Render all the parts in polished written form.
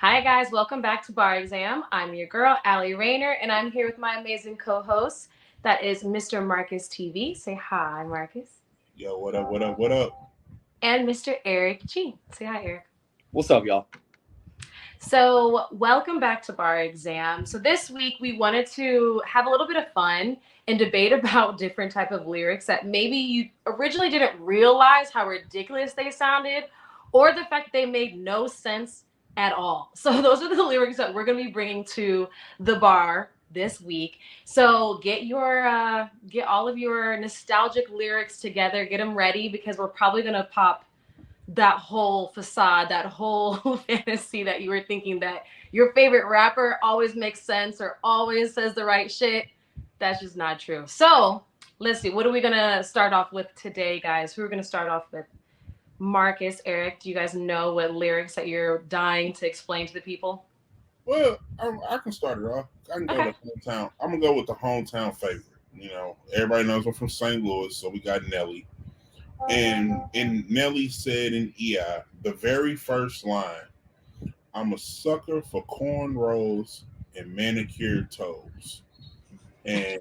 Hi, guys. Welcome back to Bar Exam. I'm your girl, Allie Rayner, and I'm here with my amazing co host. That is Mr. Marcus TV. Say hi, Marcus. Yo, what up, what up, what up? And Mr. Eric G. Say hi, Eric. What's up, y'all? So, welcome back to Bar Exam. So, this week we wanted to have a little bit of fun and debate about different type of lyrics that maybe you originally didn't realize how ridiculous they sounded, or the fact that they made no sense at all. So, those are the lyrics that we're going to be bringing to the bar this week. So, get all of your nostalgic lyrics together, get them ready because we're probably going to pop that whole facade, that whole fantasy that you were thinking that your favorite rapper always makes sense or always says the right shit. That's just not true. So let's see. What are we gonna start off with today, guys? Who are gonna start off with? Marcus, Eric, do you guys know what lyrics that you're dying to explain to the people? Well, I can start it off. I can go Okay. to hometown. I'm gonna go with the hometown favorite. Everybody knows I'm from St. Louis, so we got Nelly. And Nelly said in EI, the very first line, I'm a sucker for cornrows and manicured toes. And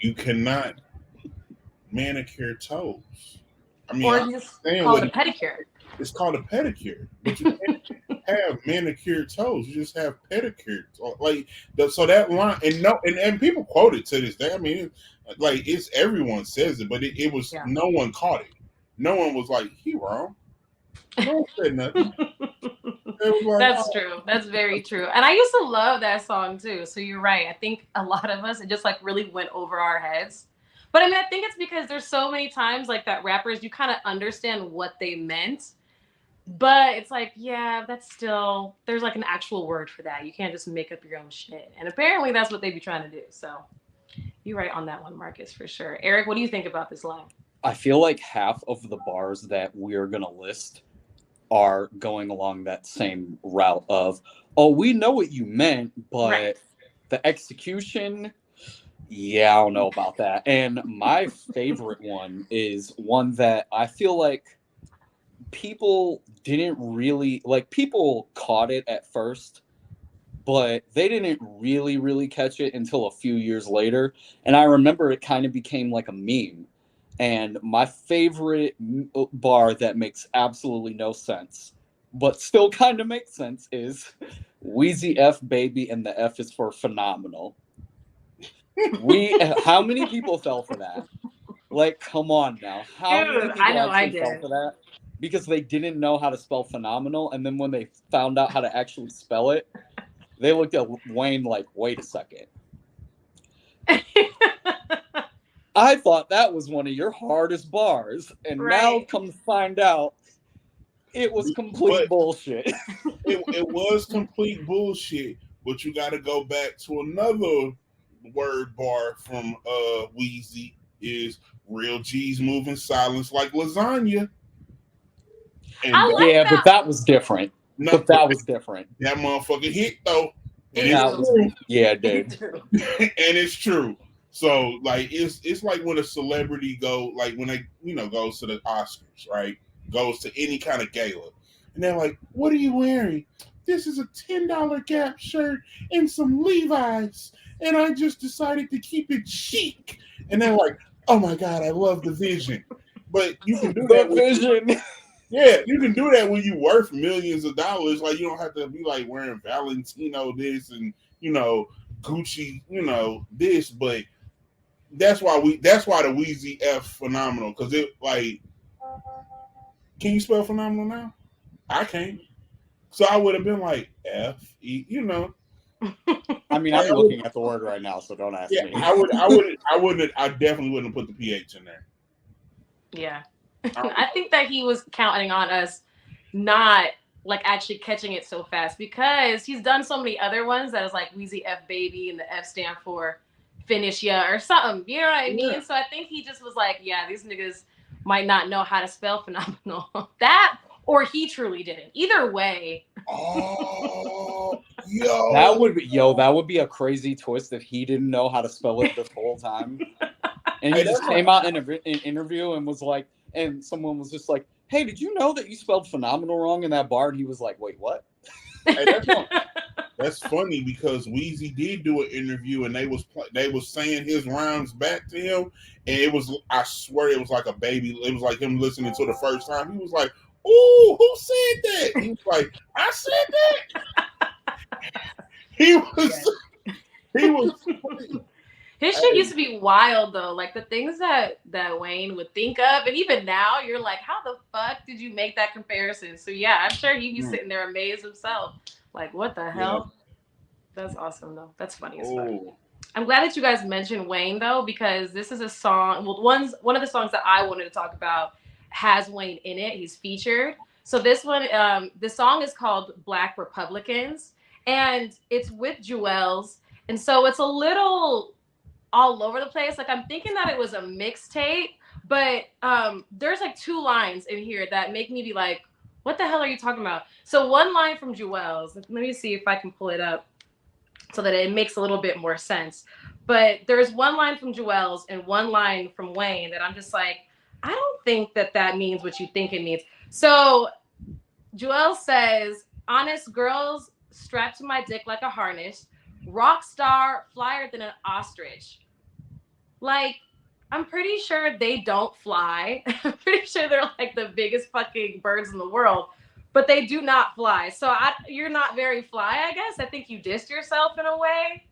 you cannot manicure toes. I mean, Or I just understand call it what a pedicure. it's called a pedicure, but you can't have manicured toes. You just have pedicure. So that line, and people quote it to this day. I mean, it's everyone says it, but it was Yeah. no one caught it. No one was like, he wrong. No one said nothing. It was like, That's true. That's very true. And I used to love that song too. So you're right. I think a lot of us, it just like really went over our heads. But I mean, I think it's because there's so many times like that rappers, you kind of understand what they meant. But it's like, yeah, that's still, there's like an actual word for that. You can't just make up your own shit. And apparently that's what they be trying to do. So you're right on that one, Marcus, for sure. Eric, what do you think about this line? I feel like half of the bars that we're gonna list are going along that same route of, oh, we know what you meant, Right. but the execution, yeah, I don't know about that. And my favorite one is one that I feel like people didn't really like. People caught it at first, but they didn't really catch it until a few years later. And I remember it kind of became like a meme. And my favorite bar that makes absolutely no sense, but still kind of makes sense, is Wheezy F Baby, and the F is for phenomenal. How many people fell for that? Like, come on now. How many Dude, I people know I actually fell did. for that? Because they didn't know how to spell phenomenal, and then when they found out how to actually spell it, they looked at Wayne like, wait a second. I thought that was one of your hardest bars, and now Right. come to find out it was complete but bullshit. it was complete bullshit. But you got to go back to another word bar from Wheezy is real G's moving silence like lasagna, I and like Yeah, but that. that was different. not But that was different. that motherfucker hit though, and It it's That do. was, true, yeah, It dude. do. and it's true. So like it's like when a celebrity when they goes to the Oscars, right? Goes to any kind of gala, and they're like, "What are you wearing?" This is a $10 Gap shirt and some Levi's, and I just decided to keep it chic. And they're like, "Oh my god, I love the vision." But you can do The that when vision. yeah, you can do that when you worth millions of dollars. Like you don't have to be like wearing Valentino this and Gucci, this, but that's why the Wheezy F phenomenal because it like can you spell phenomenal now? I can't. So I would have been like F-E. I mean, Like I'm I would, looking at the word right now, so don't ask yeah, me. I definitely wouldn't have put the PH in there. Yeah. I don't I think that he was counting on us not like actually catching it so fast because he's done so many other ones that is like Wheezy F Baby and the F stand for finish ya or something. You know what I yeah. mean? So I think he just was like, yeah, these niggas might not know how to spell phenomenal. That or he truly didn't. Either way, Oh, That yo. would be, yo, that would be a crazy twist if he didn't know how to spell it this whole time. And Hey, he that's just like came out in an interview and was like, and someone was just like, hey, did you know that you spelled phenomenal wrong in that bar? And he was like, wait, what? Hey, that's funny because Weezy did do an interview and they was saying his rhymes back to him, and it was, I swear it was like a baby. It was like him listening to the first time. He was like, "Ooh, who said that?" He was like, "I said that." He was. His shit used to be wild though. Like the things that Wayne would think of, and even now you're like, how the fuck did you make that comparison? So yeah, I'm sure he'd be sitting there amazed himself. Like, what the hell? That's awesome though. That's funny as fuck. I'm glad that you guys mentioned Wayne though, because this is a song. Well, one of the songs that I wanted to talk about has Wayne in it. He's featured. So this one, the song is called Black Republicans, and it's with Jewels. And so it's a little all over the place. Like I'm thinking that it was a mixtape, but there's like 2 lines in here that make me be like, what the hell are you talking about? So one line from Jewels, let me see if I can pull it up so that it makes a little bit more sense. But there's one line from Jewels and one line from Wayne that I'm just like, I don't think that means what you think it means. So Jewels says, honest girls strapped to my dick like a harness, rock star, flyer than an ostrich. Like, I'm pretty sure they don't fly. I'm pretty sure they're like the biggest fucking birds in the world, but they do not fly. So you're not very fly, I guess. I think you dissed yourself in a way.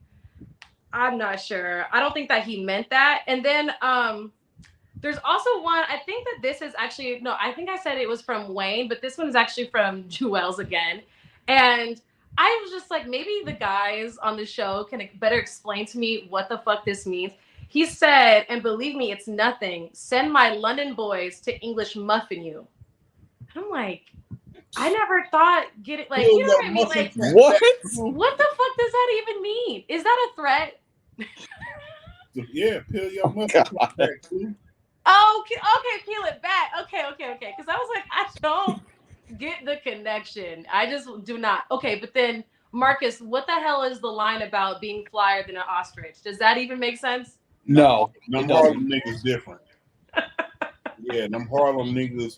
I'm not sure. I don't think that he meant that. And then there's also one, I think that this is actually, no, I think I said it was from Wayne, but this one is actually from Jewels again. And I was just like, maybe the guys on the show can better explain to me what the fuck this means. He said, and believe me, it's nothing. Send my London boys to English muffin you. I'm like, I never thought get it. Like, you know what I mean? Like, what? What the fuck does that even mean? Is that a threat? Yeah, peel your muffin back too. Oh, okay, peel it back. Okay. Because I was like, I don't get the connection. I just do not. Okay, but then Marcus, what the hell is the line about being flyer than an ostrich? Does that even make sense? No, them Harlem niggas different. Yeah, them Harlem niggas.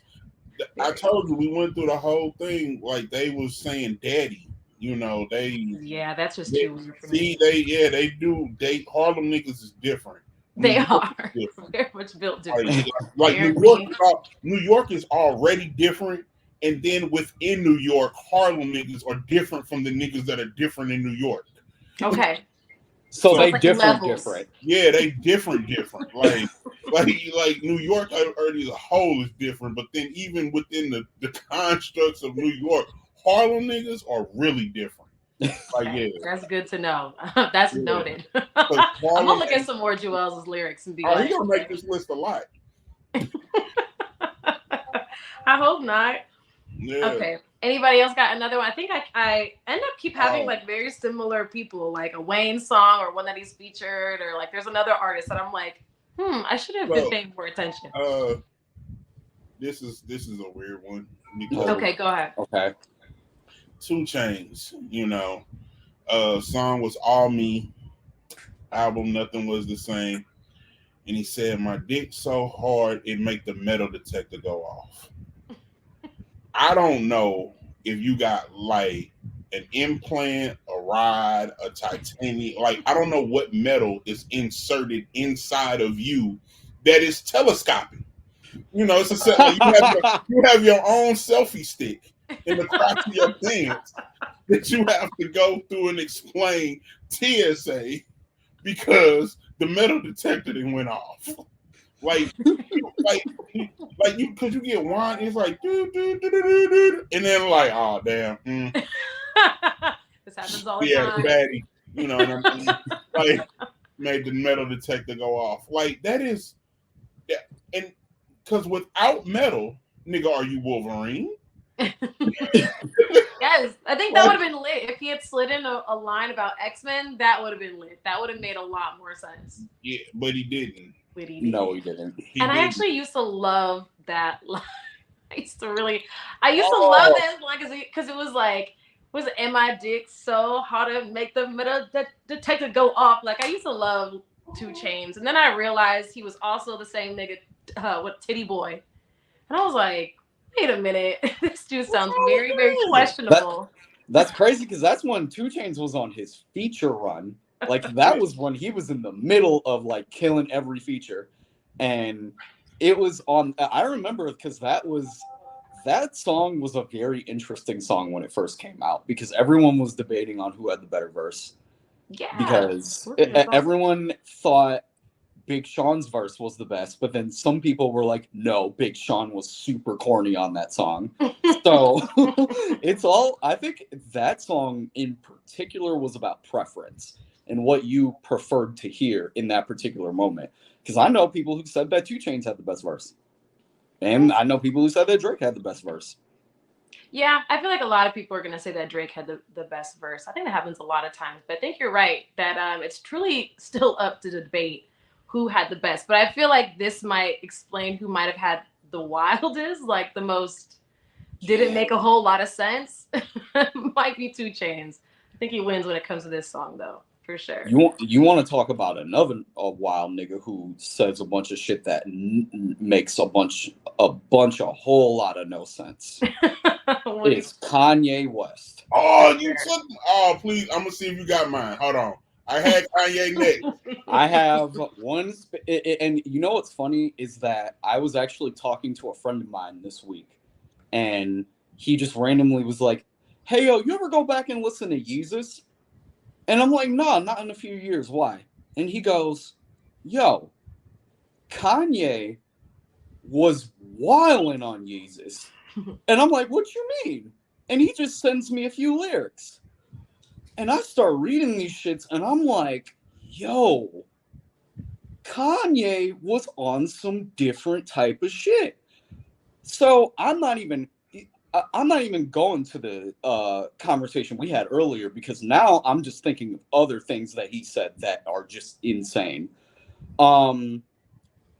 I told you we went through the whole thing. Like they was saying, "Daddy," you know. Yeah, that's just too weird for me. They do. Harlem niggas is different. They are very much built different. Like New York is already different, and then within New York, Harlem niggas are different from the niggas that are different in New York. Okay. So they like different. Yeah, they different. like New York already as a whole is different, but then even within the constructs of New York, Harlem niggas are really different. Like, yeah, that's good to know. That's noted. I'm gonna look at some more Jewels' lyrics and be like, he's gonna make this list a lot. I hope not. Yeah. Okay. Anybody else got another one? I think I end up keep having like very similar people, like a Wayne song or one that he's featured, or like there's another artist that I'm like, I should have been paying more attention. This is a weird one. Okay, go ahead. Okay. 2 Chainz, you know, song was All Me, album Nothing Was the Same, and he said my dick so hard it make the metal detector go off. I don't know if you got like an implant, a rod, a titanium, like I don't know what metal is inserted inside of you that is telescoping. You know, it's a like you have your own selfie stick in the crotch of your pants that you have to go through and explain TSA because the metal detector then went off. Like you, because you get wine, it's like do, and then like, oh damn, this happens all the time. Batty, you know what I mean? Like made the metal detector go off. Like that is, yeah, and because without metal, nigga, are you Wolverine? Yes, I think that would have been lit if he had slid in a line about X-Men. That would have been lit. That would have made a lot more sense. Yeah, but he didn't. No, he didn't. I actually used to love that line. I used to love that line because it was like, am I dick so how to make the metal detector go off? Like I used to love 2 Chainz, and then I realized he was also the same nigga with Titty Boy, and I was like, wait a minute, this dude sounds very, very questionable. That's crazy because that's when 2 Chainz was on his feature run. Like that was when he was in the middle of like killing every feature, and it was on. I remember because that song was a very interesting song when it first came out because everyone was debating on who had the better verse. Yeah. Because everyone thought Big Sean's verse was the best, but then some people were like, no, Big Sean was super corny on that song. So I think that song in particular was about preference and what you preferred to hear in that particular moment. Because I know people who said that 2 Chainz had the best verse. And I know people who said that Drake had the best verse. Yeah, I feel like a lot of people are going to say that Drake had the best verse. I think that happens a lot of times. But I think you're right that it's truly still up to debate who had the best. But I feel like this might explain who might have had the wildest, like the most didn't make a whole lot of sense. Might be 2 Chainz. I think he wins when it comes to this song, though, for sure. You want to talk about another wild nigga who says a bunch of shit that makes a whole lot of no sense. It's Kanye West. Oh, please! I'm gonna see if you got mine. Hold on. I had Kanye next. I have one, and you know what's funny is that I was actually talking to a friend of mine this week, and he just randomly was like, "Hey, yo, you ever go back and listen to Yeezus?" And I'm like, "No, not in a few years. Why?" And he goes, "Yo, Kanye was wilding on Yeezus." And I'm like, "What you mean?" And he just sends me a few lyrics. And I start reading these shits, and I'm like, yo, Kanye was on some different type of shit. So I'm not even going to the conversation we had earlier because now I'm just thinking of other things that he said that are just insane. On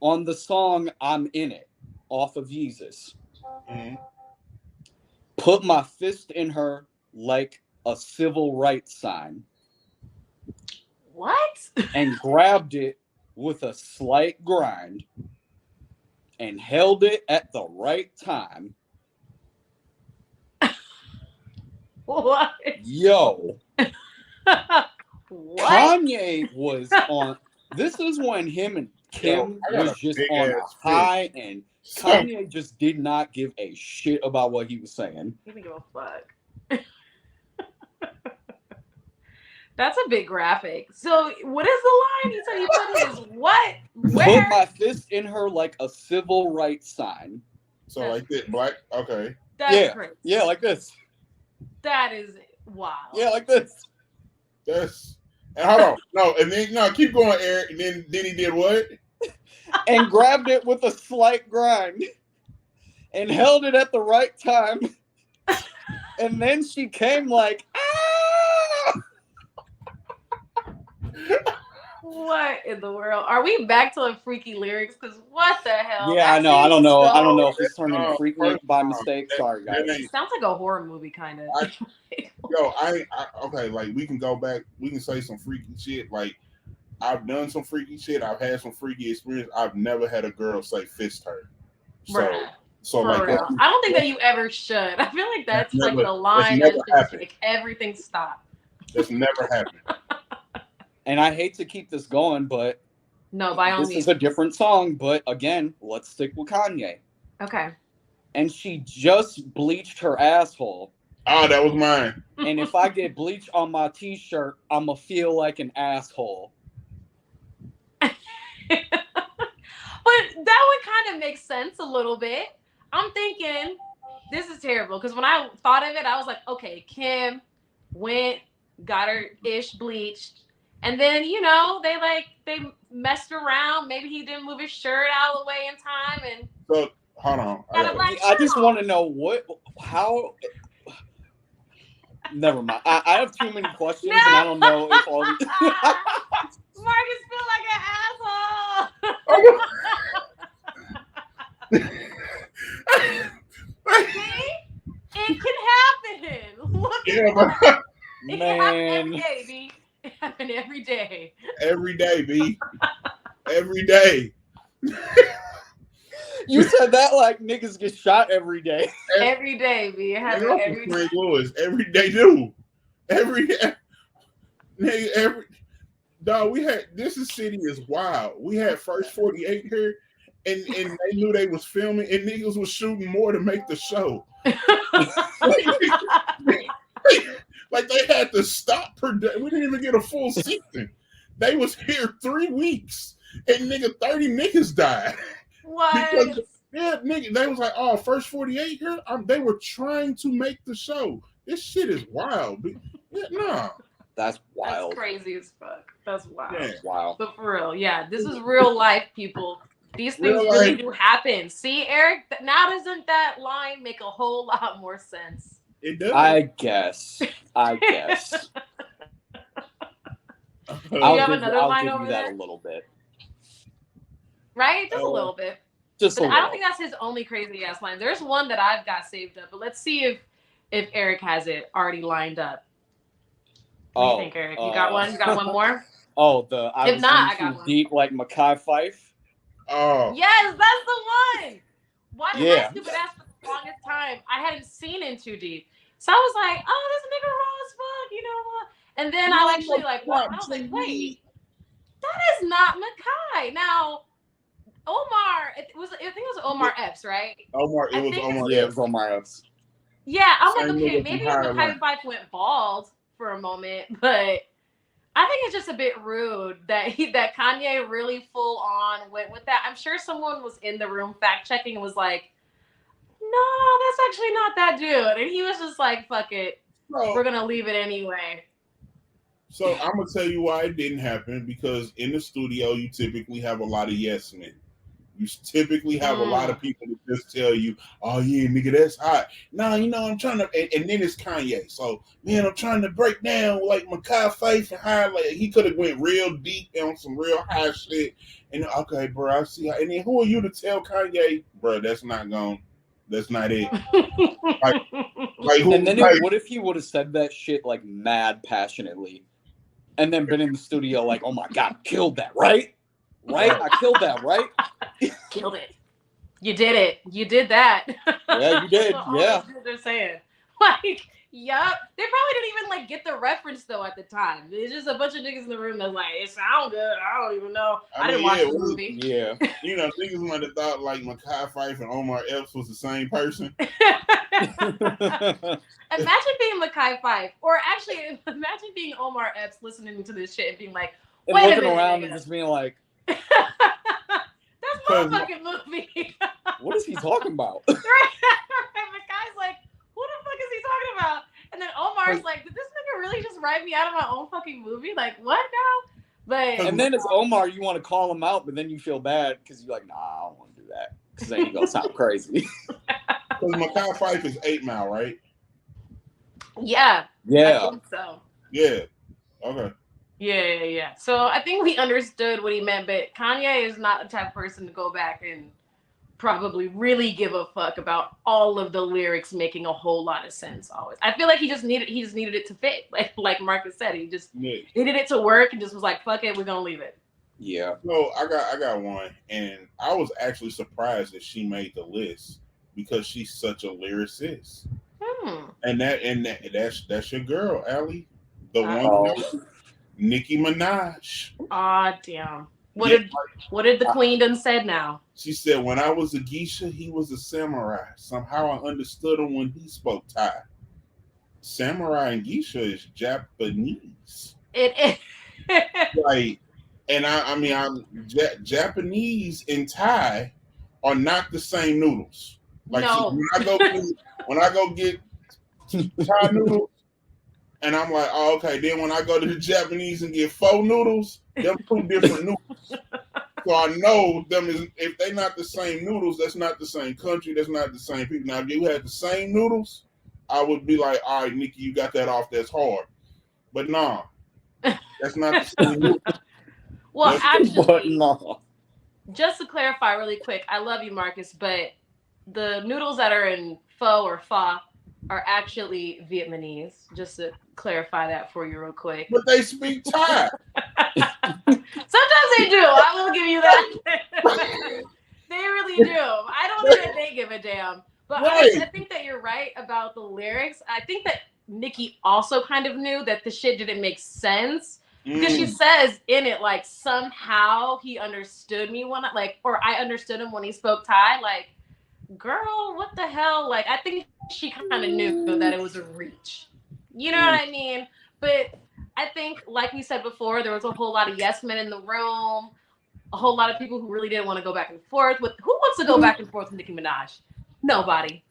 the song "I'm In It" off of Yeezus, put my fist in her like a civil rights sign. What? And grabbed it with a slight grind and held it at the right time. What? Yo. What? Kanye was on. This is when him and Kim was just on a high, and Kanye just did not give a shit about what he was saying. He didn't give a fuck. That's a big graphic. So what is the line? He said he put his what? Where? Put my fist in her like a civil rights sign. So like that, black. Okay. That's crazy. Yeah, like this. That is wild. Yeah, like this. And hold on. No, keep going, Eric. And then he did what? And grabbed it with a slight grind and held it at the right time. And then she came like, ah! What in the world? Are we back to the freaky lyrics? Because what the hell? Yeah, I know. I don't know. I don't know if it's turned into freaky by mistake. Sorry, guys. It sounds like a horror movie, kind of. Okay, like we can go back. We can say some freaky shit. Like I've done some freaky shit. I've had some freaky experience. I've never had a girl say fist her. So like, I don't think that you ever should. I feel like that's like the line that should make everything stop. That's never happened. And I hate to keep this going, but no, by all means. This is a different song, but again, let's stick with Kanye. Okay. And she just bleached her asshole. Oh, that was mine. And if I get bleach on my t-shirt, I'ma feel like an asshole. But that would kind of make sense a little bit. I'm thinking, this is terrible. Because when I thought of it, I was like, okay, Kim went, got her ish bleached. And then, they messed around. Maybe he didn't move his shirt out of the way in time. And so, hold on. I just want to know how. Never mind. I have too many questions, and I don't know if all. Marcus feel like an asshole. See? It can happen. Look at that. It can happen every day, B. It happens every day. Every day, B. Every day. You said that like niggas get shot every day. Every day, B. It happens I'm every from day. St. Louis. Every day do. Nigga, every dog. We had this city is wild. We had First 48 here, and they knew they was filming, and niggas was shooting more to make the show. Like they had to stop per day. We didn't even get a full season. They was here 3 weeks, and 30 niggas died. What? Because, yeah, nigga, they was like, oh, First 48 here. They were trying to make the show. This shit is wild. Yeah, nah. That's wild. That's crazy as fuck. That's wild. Yeah. Wow. But for real, yeah, this is real life, people. These things Real really life. do happen. See, Eric, now doesn't that line make a whole lot more sense? It does. I guess. You have another line give over you that there? a little bit. Right? Just a little bit. Just But a I little. don't think that's his only crazy ass line. There's one that I've got saved up, but let's see if Eric has it already lined up. What do you think, Eric? You got one? You got one more? Oh, I If was not, I in got too one. deep like Mekhi Phife. Oh. Yes, that's the one. Why did Yeah. my stupid ass for the longest time? I hadn't seen In Too Deep. So I was like, oh, this nigga raw as fuck, you know what? And then I actually I was like, wait, that is not Mekhi. Now, Omar, I think it was Omar Epps, right? Omar, I it was think Omar. Yeah, it was Omar Epps. Yeah, I'm Same like, okay, nigga maybe from Higher Mekhi Phife went bald for a moment, but I think it's just a bit rude that Kanye really full on went with that. I'm sure someone was in the room fact checking and was like, no, that's actually not that dude. And he was just like, fuck it. We're going to leave it anyway. So I'm going to tell you why it didn't happen, because in the studio, you typically have a lot of yes men. You typically have a lot of people that just tell you, oh, yeah, nigga, that's hot. No, I'm trying to, and then it's Kanye. So, man, I'm trying to break down like Mekhi Phife and how like, he could have went real deep on some real high shit. And okay, bro, I see how, and then who are you to tell Kanye, bro, that's not it. Like who, And then like, what if he would have said that shit like mad passionately and then been in the studio like, oh my God, killed that, right? Right? I killed that, right? Killed it. You did it. You did that. Yeah, you did. Yeah. They're saying. Like, yup. They probably didn't even like get the reference though at the time. There's just a bunch of niggas in the room that's like, it sounds good. I don't even know. I didn't watch the movie. Yeah. Niggas might have thought like Mekhi Phife and Omar Epps was the same person. Imagine being Mekhi Phife, or actually imagine being Omar Epps listening to this shit and being like, and wait a looking minute, around nigga. and just being like, that's my fucking movie. what is he talking about? Mekhi's like, who the fuck is he talking about? And then Omar's like, did this nigga really just write me out of my own fucking movie? Like, what now? But And then it's Omar, you want to call him out, but then you feel bad because you're like, nah, I don't want to do that. Because then you're going to sound crazy. Because Mekhi Phife is 8 Mile, right? yeah. Yeah. I think so. Yeah. Okay. Yeah. So I think we understood what he meant, but Kanye is not the type of person to go back and probably really give a fuck about all of the lyrics making a whole lot of sense always. I feel like he just needed it to fit. Like Marcus said, he needed it to work and just was like, fuck it, we're gonna leave it. Yeah. So I got one, and I was actually surprised that she made the list because she's such a lyricist. And that's your girl, Allie. The one Nicki Minaj. Aw, damn. What did the queen done said now? She said, when I was a geisha, he was a samurai. Somehow I understood him when he spoke Thai. Samurai and geisha is Japanese. It is. Like, and I'm Japanese and Thai are not the same noodles. Like no. when I go get Thai noodles, and I'm like, oh, okay. Then when I go to the Japanese and get pho noodles, them two different noodles. So I know if they're not the same noodles, that's not the same country, that's not the same people. Now, if you had the same noodles, I would be like, all right, Nikki, you got that off. That's hard. But nah, that's not the same noodles. Well, actually, no. Just to clarify really quick, I love you, Marcus, but the noodles that are in pho or pho are actually Vietnamese. Just to clarify that for you real quick. But they speak Thai. Sometimes they do. I will give you that. They really do. I don't think that they give a damn. But honestly, I think that you're right about the lyrics. I think that Nicki also kind of knew that the shit didn't make sense. Because she says in it, like, somehow he understood me when or I understood him when he spoke Thai. Like, girl, what the hell? Like, I think she kind of knew that it was a reach. You know what I mean? But I think, like we said before, there was a whole lot of yes men in the room. A whole lot of people who really didn't want to go back and forth with. Who wants to go back and forth with Nicki Minaj? Nobody.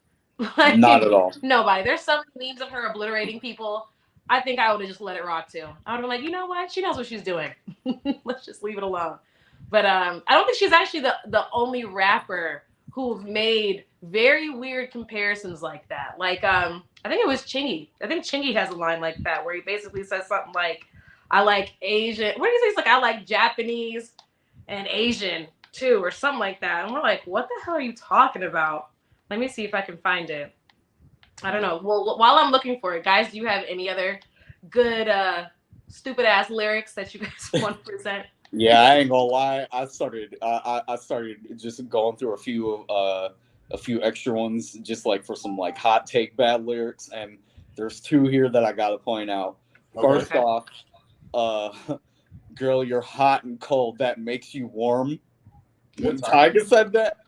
Like, not at all. Nobody. There's some memes of her obliterating people. I think I would have just let it rock too. I would have been like, you know what? She knows what she's doing. Let's just leave it alone. But I don't think she's actually the only rapper who've made very weird comparisons like that. Like, I think it was Chingy. I think Chingy has a line like that where he basically says something like, I like Asian. What do you say? He's like, I like Japanese and Asian too, or something like that. And we're like, what the hell are you talking about? Let me see if I can find it. I don't know. Well, while I'm looking for it, guys, do you have any other good stupid ass lyrics that you guys want to present? Yeah, I ain't gonna lie. I started just going through a few extra ones, just like for some like hot take bad lyrics, and there's two here that I gotta point out. First off, girl, you're hot and cold. That makes you warm. When Tyga said that,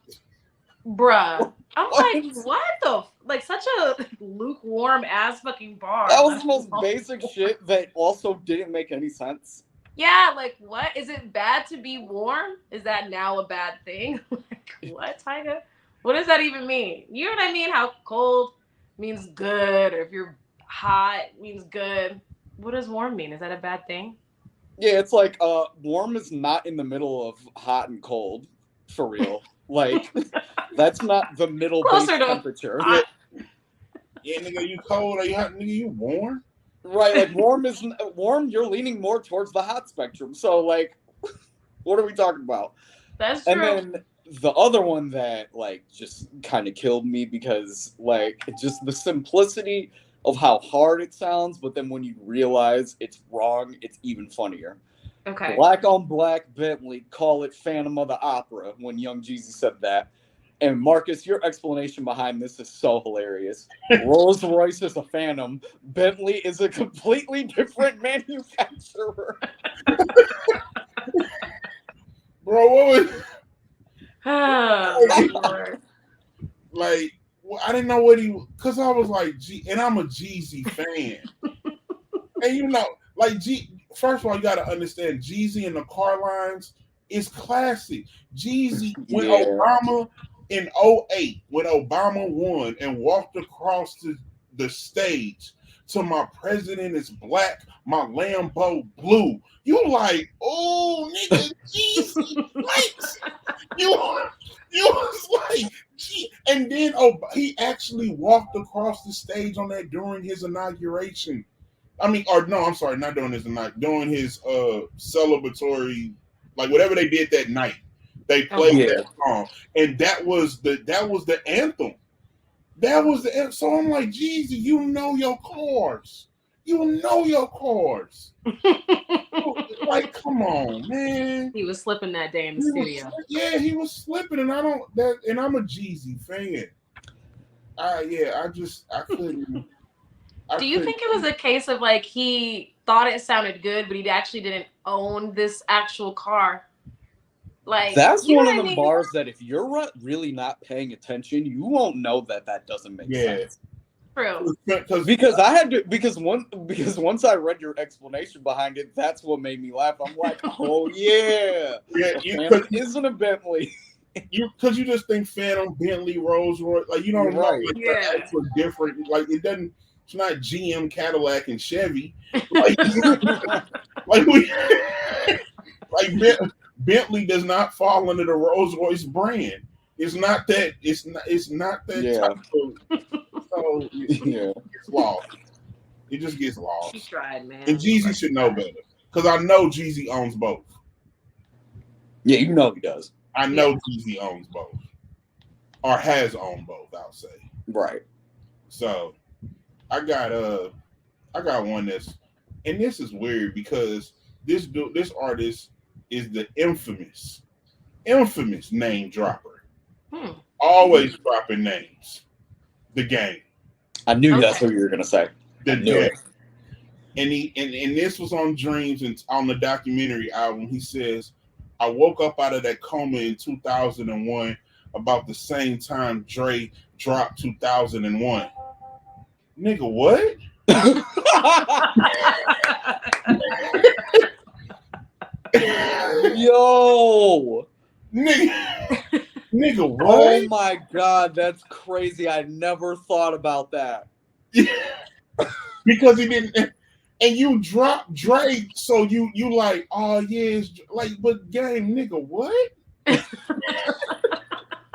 bruh, I'm like, what the like such a lukewarm ass fucking bar. That was the most basic shit that also didn't make any sense. Yeah, like what? Is it bad to be warm? Is that now a bad thing? Like, what, Tyga? What does that even mean? You know what I mean? How cold means good, or if you're hot means good. What does warm mean? Is that a bad thing? Yeah, it's like warm is not in the middle of hot and cold, for real. Like, that's not the middle base temperature. Yeah, nigga, you cold or you hot? Nigga, you warm? Right, like warm. You're leaning more towards the hot spectrum. So, like, what are we talking about? That's true. And then the other one that like just kind of killed me because like just the simplicity of how hard it sounds, but then when you realize it's wrong, it's even funnier. Okay. Black on black Bentley, call it Phantom of the Opera when Young Jeezy said that. And Marcus, your explanation behind this is so hilarious. Rolls Royce is a Phantom. Bentley is a completely different manufacturer. Bro, what was... Oh, Lord. Like, I didn't know what he... Because I was like, and I'm a Jeezy fan. And you know, like, first of all, you got to understand, Jeezy and the car lines is classic. Jeezy, when Obama... In 2008, when Obama won and walked across the stage to My President is Black, My Lambo Blue, you like, oh, nigga, Jeezy, like, you was like, gee. And then he actually walked across the stage on that during his inauguration. I mean, or no, I'm sorry, not during his celebratory, like whatever they did that night. They played that song, and that was the anthem. That was the anthem. So I'm like, Jeezy, you know your cars. You know your cars. Like, come on, man. He was slipping that day in the studio. He was slipping, and I'm a Jeezy fan. I couldn't. Do you think it was a case of like he thought it sounded good, but he actually didn't own this actual car? Like, that's one of the bars that if you're really not paying attention, you won't know that doesn't make sense. True. Because once I read your explanation behind it, that's what made me laugh. I'm like, oh yeah, isn't a Bentley. Because you just think Phantom, Bentley, Rolls Royce, like you don't know. Like, it's different. Like it doesn't. It's not GM, Cadillac, and Chevy. Like, Bentley does not fall under the Rolls Royce brand. It's not that. It's not that type of. So it gets lost. It just gets lost. She tried, man. And Jeezy should know better because I know Jeezy owns both. Yeah, you know he does. I know Jeezy owns both, or has owned both. I'll say. Right. So, I got one that's, and this is weird because this artist is the infamous name dropper. Always dropping names. The Game. I knew Okay. that's what you were gonna say. The I knew Game. it. And this was on Dreams and on the documentary album. He says, I woke up out of that coma in 2001 about the same time Dre dropped 2001. Nigga, what? Yo, nigga, oh what? my god, that's crazy. I never thought about that. Because he didn't, and you dropped Drake, so you like, oh yeah, it's like, but Game, nigga, what?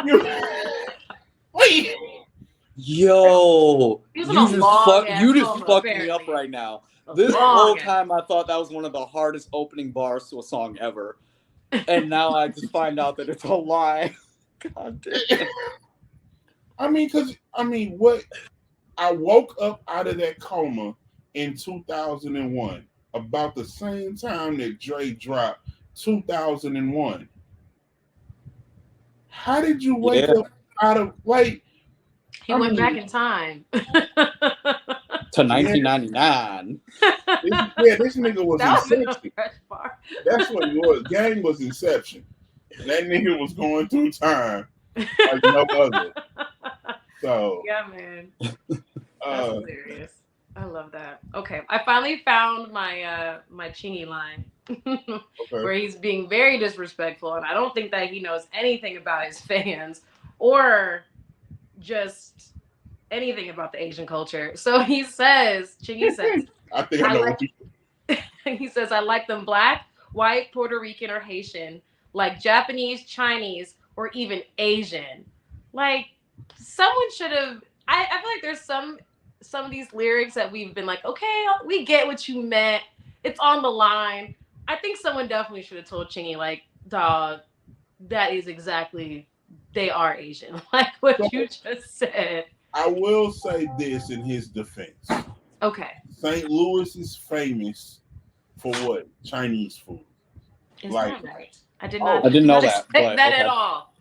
you, wait. Yo, He's you on a just long-ass you just coma, fucked me apparently. up right now. A This long whole ass- time I thought that was one of the hardest opening bars to a song ever. And now I just find out that it's a lie. God damn. What? I woke up out of that coma in 2001, about the same time that Dre dropped 2001. How did you wake up out of, like, he went back in time. To 1999. This nigga was That was a Inception. fresh bar. That's what he was. Gang was Inception. That nigga was going through time like no other. So Yeah, man. That's uh, hilarious. I love that. Okay, I finally found my my Chingy line where okay. he's being very disrespectful, and I don't think that he knows anything about his fans or just anything about the Asian culture. So he says, Chingy says, I think I know what you. he says, I like them black, white, Puerto Rican, or Haitian, like Japanese, Chinese, or even Asian. Like, someone should have. I feel like there's some of these lyrics that we've been like, okay, we get what you meant. It's on the line. I think someone definitely should have told Chingy, like, dog, that is exactly, they are Asian. Like what you just said. I will say this in his defense. Okay. St. Louis is famous for what? Chinese food. Is Like- that right? I did Oh, not. I didn't know not that, expect but that okay. at all.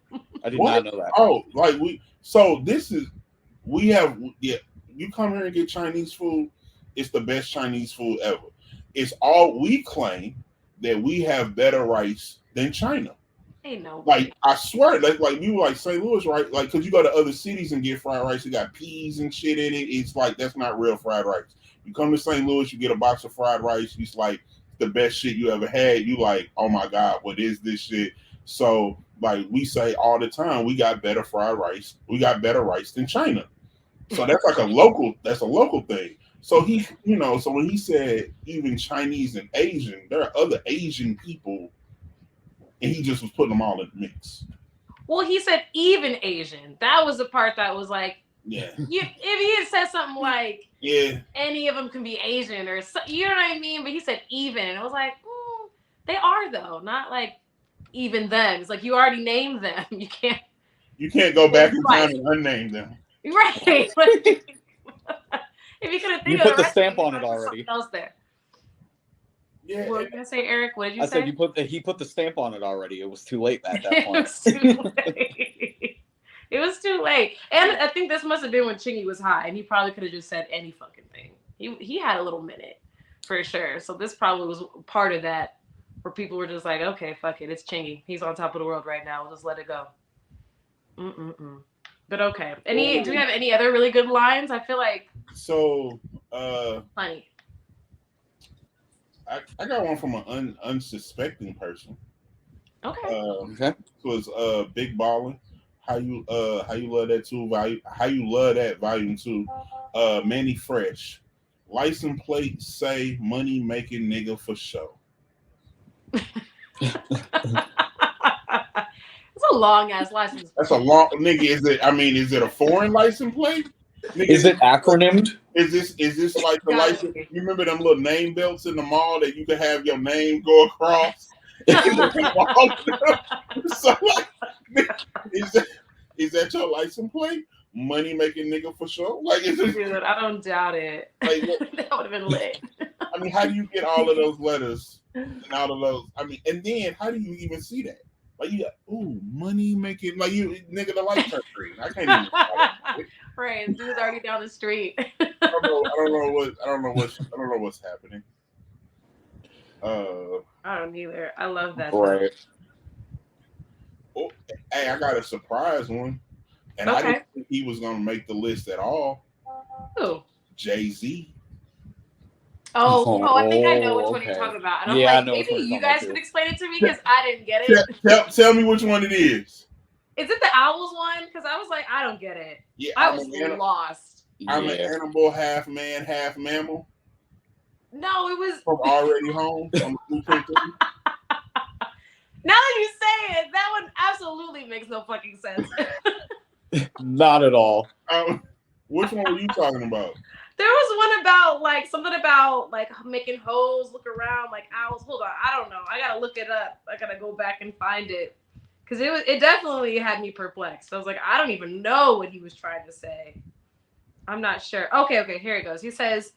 I did What? not know that. Oh, like we have, yeah, you come here and get Chinese food, it's the best Chinese food ever. It's all, we claim that we have better rice than China. Ain't no Like, I swear, like we were like St. Louis, right? Like, because you go to other cities and get fried rice, you got peas and shit in it. It's like, that's not real fried rice. You come to St. Louis, you get a box of fried rice, it's like the best shit you ever had. You like, oh my God, what is this shit? So, like, we say all the time, we got better fried rice. We got better rice than China. So that's like a local thing. So he, so when he said even Chinese and Asian, there are other Asian people, and he just was putting them all in the mix. Well, he said even Asian. That was the part that was like, Yeah. if he had said something like Yeah. any of them can be Asian or so, you know what I mean? But he said even, and it was like, they are though, not like even them. It's like you already named them. You can't go back in time and unname them. right. Like, if you could have You think put of the rest, stamp you on could it have already. something else there. Yeah. What were you gonna say, Eric? What did you I say? said he put the stamp on it already. It was too late at that It point. was too late. It was too late. And I think this must have been when Chingy was high, and he probably could have just said any fucking thing. He had a little minute for sure. So this probably was part of that, where people were just like, okay, fuck it, it's Chingy. He's on top of the world right now. We'll just let it go. But okay. Do you have any other really good lines? I feel like So plenty. I got one from an unsuspecting person. Okay. Okay. It was Big Ballin'. How you love that too? How you love that volume 2? Manny Fresh. License plate say money making nigga for show. It's a long ass license. That's a long nigga. Is it a foreign license plate? Nigga, Is it acronymed? Is this like the Gotta license? be. You remember them little name belts in the mall that you could have your name go across? So like, is that your license plate? Money making nigga for sure. Like, is it? Dude, I don't doubt it. Like, That would have been lit. how do you get all of those letters and all of those? And then how do you even see that? Like you got money making like you nigga the light turn green. I can't even. Right, this dude's already down the street. I don't know what's happening. I don't either. I love that. Right. Oh, hey, I got a surprise one, and I didn't think he was gonna make the list at all. Who? Jay-Z. I think I know which one you're talking about. And I'm like, maybe you guys could explain it to me because I didn't get it. Tell me which one it is. Is it the Owls one? Because I was like, I don't get it. Yeah, I was lost. I'm an animal, half man, half mammal. No, it was from Already Home. Now that you say it, that one absolutely makes no fucking sense. Not at all. Which one were you talking about? There was one about like something about like making hoes look around like owls. Hold on, I don't know. I gotta look it up. I gotta go back and find it because it definitely had me perplexed. I was like, I don't even know what he was trying to say. I'm not sure. Okay, here it goes. He says,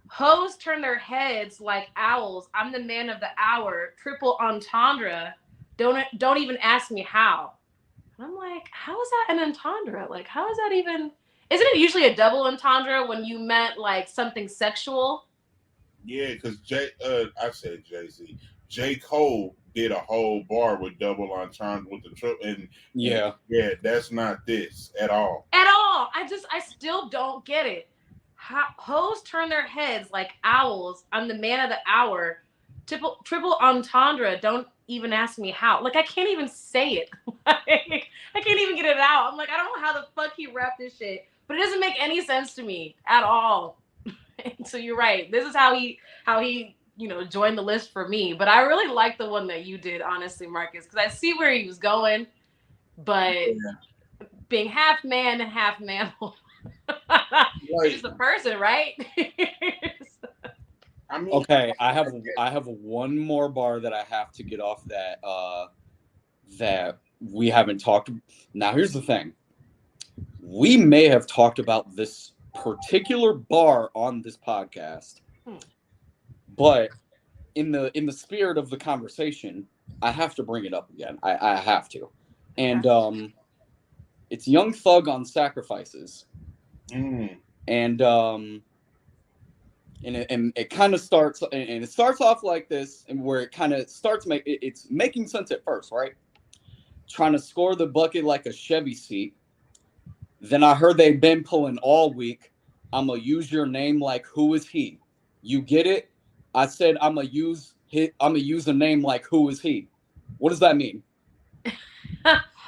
"Hoes turn their heads like owls. I'm the man of the hour. Triple entendre. Don't even ask me how." And I'm like, how is that an entendre? Like, how is that even? Isn't it usually a double entendre when you meant like something sexual? Yeah, because I said Jay-Z. J. Cole did a whole bar with double entendre with the triple, and that's not this at all. At all. I still don't get it. Hoes turn their heads like owls. I'm the man of the hour. Triple entendre. Don't even ask me how. Like I can't even say it. Like, I can't even get it out. I'm like, I don't know how the fuck he rapped this shit. But it doesn't make any sense to me at all. So you're right. This is how he joined the list for me. But I really like the one that you did, honestly, Marcus, because I see where he was going. But being half man and half mammal, he's the person, right? Okay, I have one more bar that I have to get off that we haven't talked. Now here's the thing. We may have talked about this particular bar on this podcast, but in the spirit of the conversation, I have to bring it up again. I have to, and it's Young Thug on Sacrifices, and it kind of starts, and it starts off like this, and where it kind of starts it's making sense at first, right? Trying to score the bucket like a Chevy seat. Then I heard they've been pulling all week. I'ma use your name like who is he? You get it? I said I'ma use a name like who is he? What does that mean?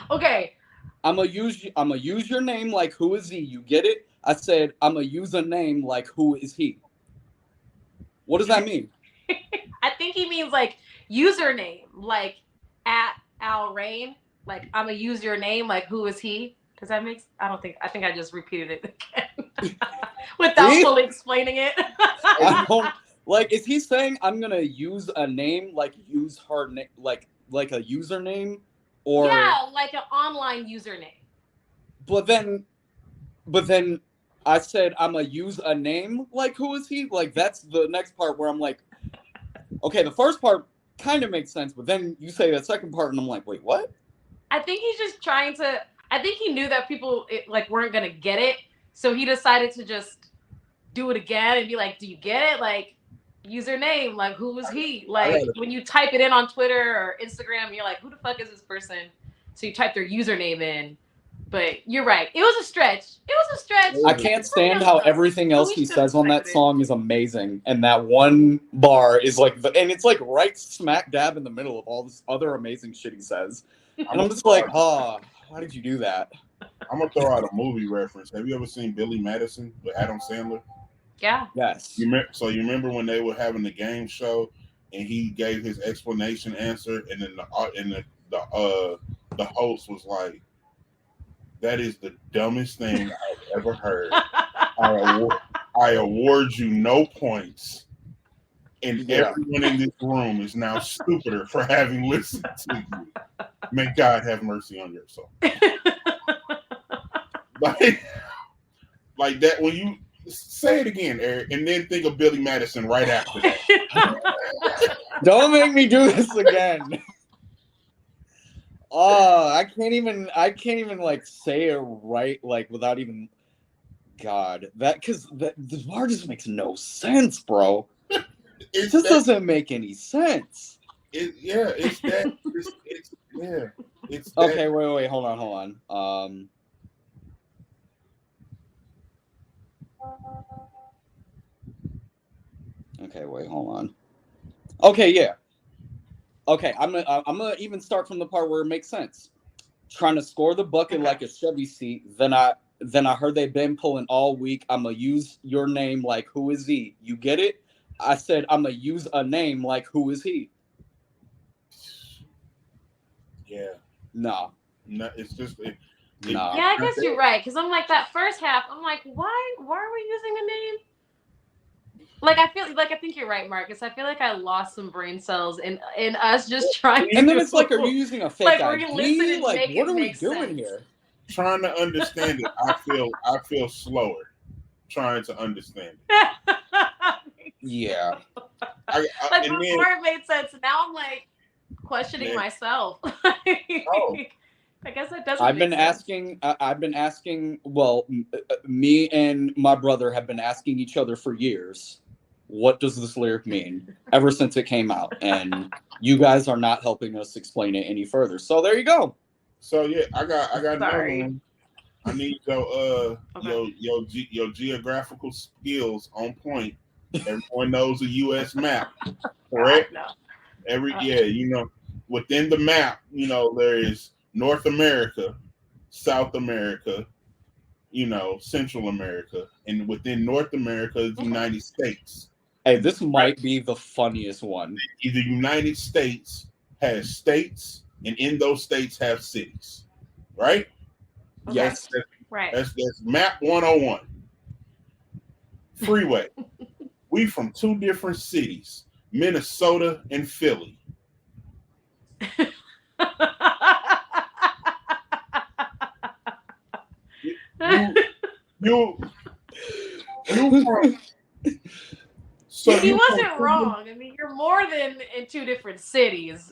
Okay. I'ma use your name like who is he? You get it? I said I'ma use a name like who is he? What does that mean? I think he means like username, like at Al Rain. Like I'ma use your name like who is he? Does that make? I think I just repeated it again without fully explaining it. Is he saying I'm gonna use a name like use her name like a username or like an online username? But then I said I'm gonna use a name like who is he? Like that's the next part where I'm like, okay, the first part kind of makes sense, but then you say that second part and I'm like, wait, what? I think he's just trying to. I think he knew that people weren't gonna get it, so he decided to just do it again and be like, "Do you get it? Like, username, like who was he? Like when you type it in on Twitter or Instagram, you're like, who the fuck is this person?" So you type their username in. But you're right. It was a stretch. I can't stand how everything else he says on that song is amazing, and that one bar is like, and it's like right smack dab in the middle of all this other amazing shit he says, and I'm just like, why did you do that? I'm gonna throw out a movie reference. Have you ever seen Billy Madison with Adam Sandler? Yeah. Yes. You remember when they were having the game show and he gave his explanation answer, and then the host was like, "That is the dumbest thing I've ever heard. I award you no points, and everyone in this room is now stupider for having listened to you. May God have mercy on your soul." like that. When you say it again, Eric, and then think of Billy Madison right after that. Don't make me do this again. I can't even like say it right, like without even God, that because the bar just makes no sense, bro. It just doesn't make any sense. It's that. It's that. Okay, wait, hold on. Okay, wait, hold on. Okay, yeah. Okay, I'm gonna even start from the part where it makes sense. Trying to score the bucket like a Chevy seat. Then I heard they've been pulling all week. I'm gonna use your name like who is he? You get it? I said I'm gonna use a name like who is he? Yeah. No, It's just. no. Yeah, I guess you're right. Because I'm like that first half. I'm like, why are we using a name? Like I think you're right, Marcus. I feel like I lost some brain cells in us just trying. And then it's like, are you using a fake like, ID? Like, what are we doing sense. here? Trying to understand it, I feel slower trying to understand it. Yeah. Like before it made sense. Now I'm like questioning myself. I guess that doesn't. I've been asking. Well, me and my brother have been asking each other for years. What does this lyric mean? Ever since it came out, and you guys are not helping us explain it any further. So there you go. So yeah, I got another Sorry. one. I need your geographical skills on point. Everyone knows a U.S. map, correct? No. Within the map, there is North America, South America, Central America, and within North America is the United States. Hey, this might be the funniest one. The United States has states, and in those states have cities, right? Okay. Yes. Right. That's map 101. Freeway. We from two different cities, Minnesota and Philly. You from, so he wasn't wrong. I mean, you're more than in two different cities.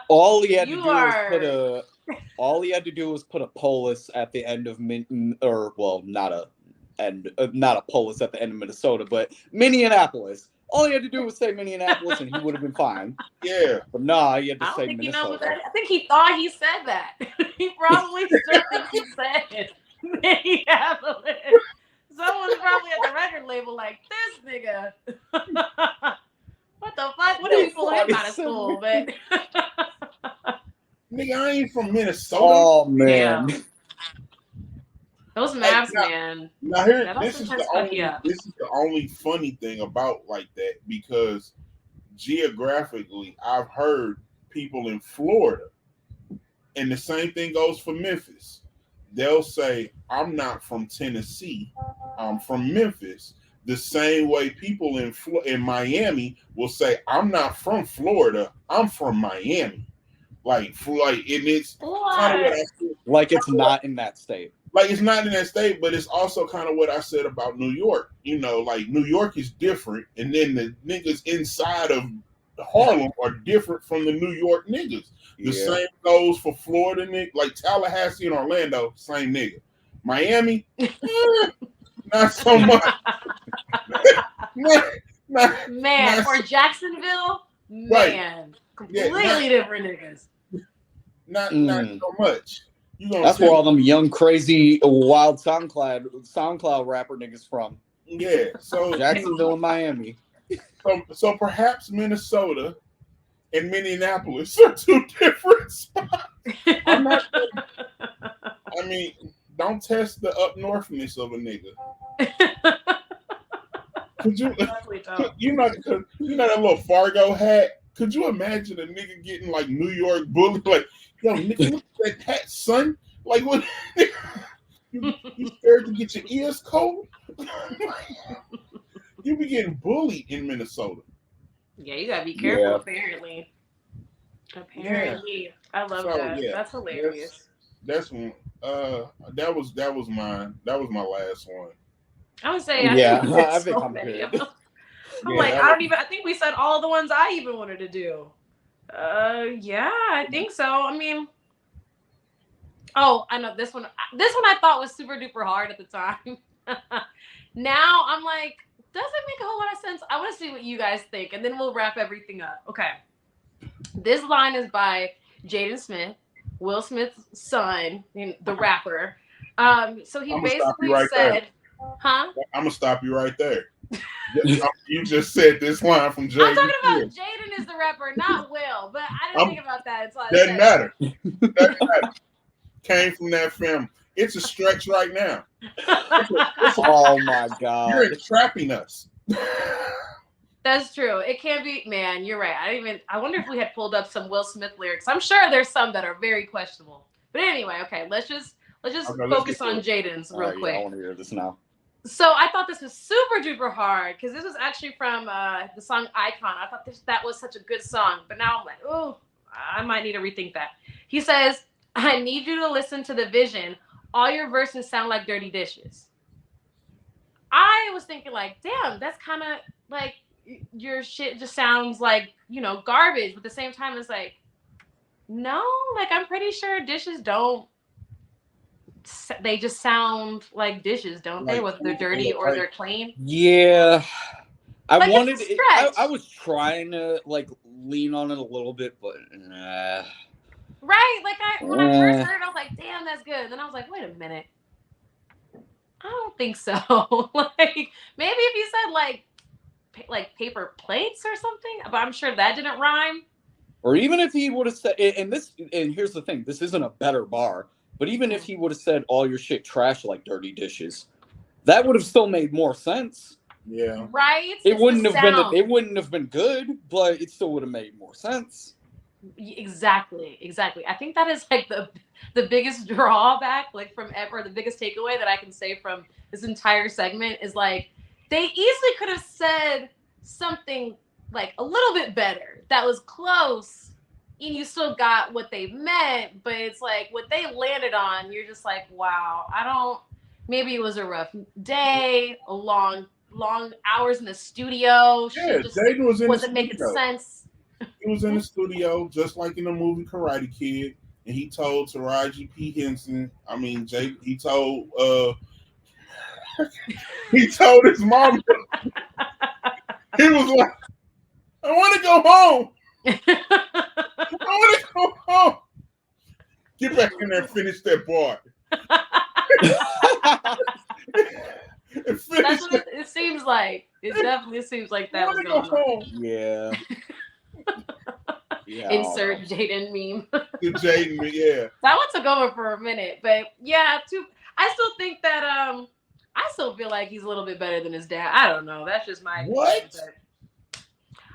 All he had to do was put a polis at the end of not a polis at the end of Minnesota, but Minneapolis. All he had to do was say Minneapolis, and he would have been fine. Yeah, but nah, he had to say Minnesota. I think he thought he said that. He probably still thinks he said Minneapolis. Someone's probably at the record label like, this nigga. What the fuck? What did we pull him out of school? But nigga, I ain't from Minnesota. Oh man. Yeah. Those maps, man. Now this is the only funny thing about like that, because geographically I've heard people in Florida, and the same thing goes for Memphis. They'll say, I'm not from Tennessee, I'm from Memphis. The same way people in Miami will say, I'm not from Florida, I'm from Miami. And it's kind of what I said. Like it's not in that state. Like it's not in that state, but it's also kind of what I said about New York. Like New York is different, and then the niggas inside of Harlem are different from the New York niggas. The same goes for Florida niggas, like Tallahassee and Orlando, same nigga. Miami, not so much. Man, or Jacksonville, man, completely different niggas. Not so much. That's where all them young, crazy, wild SoundCloud rapper niggas from. Yeah, so Jacksonville and Miami. So perhaps Minnesota and Minneapolis are two different spots. Don't test the up northness of a nigga. Could you that little Fargo hat? Could you imagine a nigga getting like New York bullied? Like, yo, nigga, look at that hat, son. Like, what? You scared to get your ears cold? You be getting bullied in Minnesota. Yeah, you gotta be careful. Apparently, I love that. Yeah, that's hilarious. That's one. That was mine. That was my last one. I would say, I think I'm good. I'm like, I think we said all the ones I even wanted to do. Yeah, I think so. I mean, oh, I know this one. This one I thought was super duper hard at the time. Now I'm like, does it make a whole lot of sense? I want to see what you guys think, and then we'll wrap everything up. Okay. This line is by Jaden Smith, Will Smith's son, the rapper. So he I'm gonna stop you basically right there. said, huh? I'm gonna stop you right there. You just said this line from Jaden. I'm talking about Jaden is the rapper, not Will. But I didn't think about that until I Doesn't said matter. Doesn't matter. Came from that family. It's a stretch right now. Oh my God. You're entrapping us. That's true. It can be, man, you're right. I wonder if we had pulled up some Will Smith lyrics. I'm sure there's some that are very questionable. But anyway, okay, let's just focus on Jaden's real quick. Yeah, I want to hear this now. So I thought this was super duper hard because this was actually from the song Icon. I thought that was such a good song, but now I'm like, oh, I might need to rethink that. He says, I need you to listen to the vision. All your verses sound like dirty dishes. I was thinking like, damn, that's kind of like your shit just sounds like, garbage. But at the same time, it's like, no, like I'm pretty sure dishes don't. They just sound like dishes, don't they? Whether they're dirty or they're clean. Yeah, I like wanted. I was trying to like lean on it a little bit, but right. Like when I first heard it, I was like, "Damn, that's good." And then I was like, "Wait a minute, I don't think so." Like maybe if you said like paper plates or something, but I'm sure that didn't rhyme. Or even if he would have said, and here's the thing: this isn't a better bar. But even if he would have said all your shit trash like dirty dishes, that would have still made more sense. Yeah. Right? It wouldn't have been good, but it still would have made more sense. Exactly. I think that is like the biggest drawback, like from ever, the biggest takeaway that I can say from this entire segment is like they easily could have said something like a little bit better that was close. And you still got what they meant, but it's like what they landed on, you're just like, wow, maybe it was a rough day, a long hours in the studio. Yeah, Jaden was in wasn't making sense. He was in the studio, just like in the movie Karate Kid, and he told Taraji P. Henson, he told his mom, he was like, I want to go home. I want to go home. Get back in there and finish that bar. That's what it seems like. It definitely seems like that was going on. Yeah. Yeah. Insert Jaden meme. The Jaden meme, yeah. That one took over for a minute, but yeah, I still think that I still feel like he's a little bit better than his dad. I don't know. That's just my what?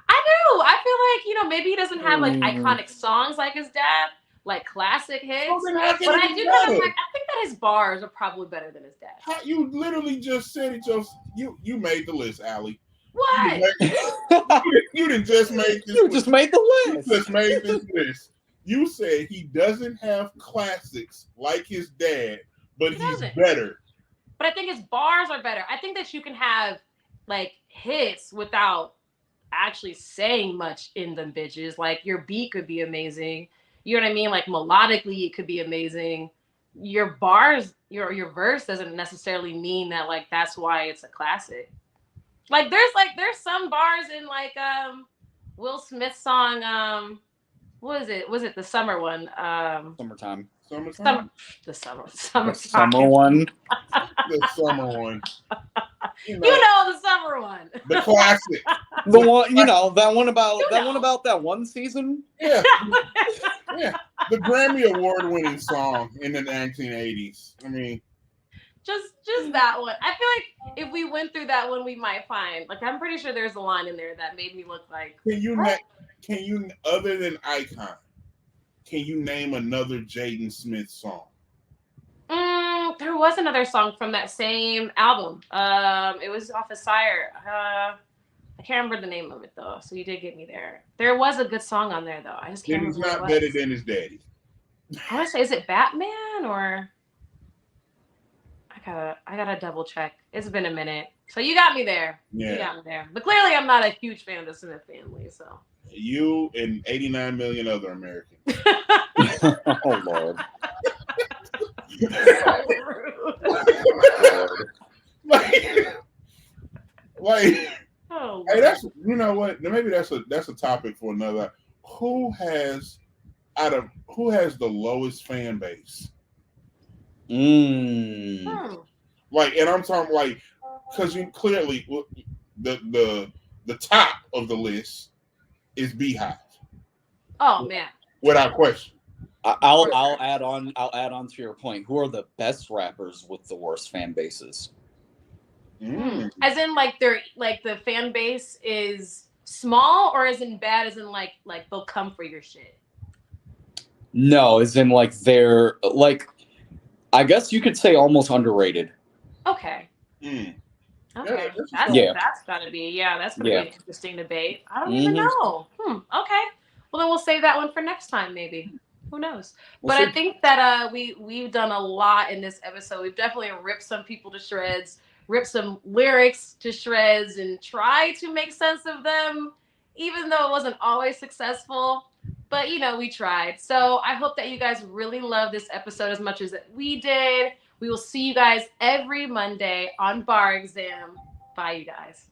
I do. I feel like, maybe he doesn't have like iconic songs like his dad, like classic hits. But I do I think that his bars are probably better than his dad. You literally just said it. You made the list, Allie. What? You didn't just make this. You just made the list. You just made this list. You said he doesn't have classics like his dad, but he's better. But I think his bars are better. I think that you can have like hits without actually saying much in them bitches. Like your beat could be amazing. You know what I mean? Like melodically it could be amazing. Your bars, your verse doesn't necessarily mean that like that's why it's a classic. Like there's some bars in like Will Smith's song what is it? Was it the summer one? Summertime. Summer one. The summer one. You know the summer one. The classic. The one, that one about that one season. Yeah. Yeah. The Grammy Award winning song in the 1980s. Just that one. I feel like if we went through that one, we might find I'm pretty sure there's a line in there that made me look like. Can you other than Icon? Can you name another Jaden Smith song? There was another song from that same album. It was off of Sire. I can't remember the name of it though. So you did get me there. There was a good song on there though. I just can't remember. He's not better than his daddy. I want to say, is it Batman or? I I gotta double check. It's been a minute. So you got me there. You Yeah. got me there. But clearly I'm not a huge fan of the Smith family, so. You and 89 million other Americans. Oh Lord. So rude. like, Oh, hey, that's, you know what? Maybe that's a topic for another. Who has the lowest fan base? Mm. Like, and I'm talking like, because you clearly the top of the list is Beehive, Oh man. without question. I'll add on to your point. Who are the best rappers with the worst fan bases? As in like the fan base is small, or as in bad, as in like they'll come for your shit. No, as in like they're like, I guess you could say almost underrated. Okay. Mm. Okay. Yeah. That's gotta be that's gonna Yeah. be an interesting debate. I don't even know. Okay. Well then we'll save that one for next time, maybe. Who knows? We'll But see. I think that we've done a lot in this episode. We've definitely ripped some people to shreds, ripped some lyrics to shreds, and tried to make sense of them, even though it wasn't always successful. But we tried. So I hope that you guys really love this episode as much as we did. We will see you guys every Monday on Bar Exam. Bye, you guys.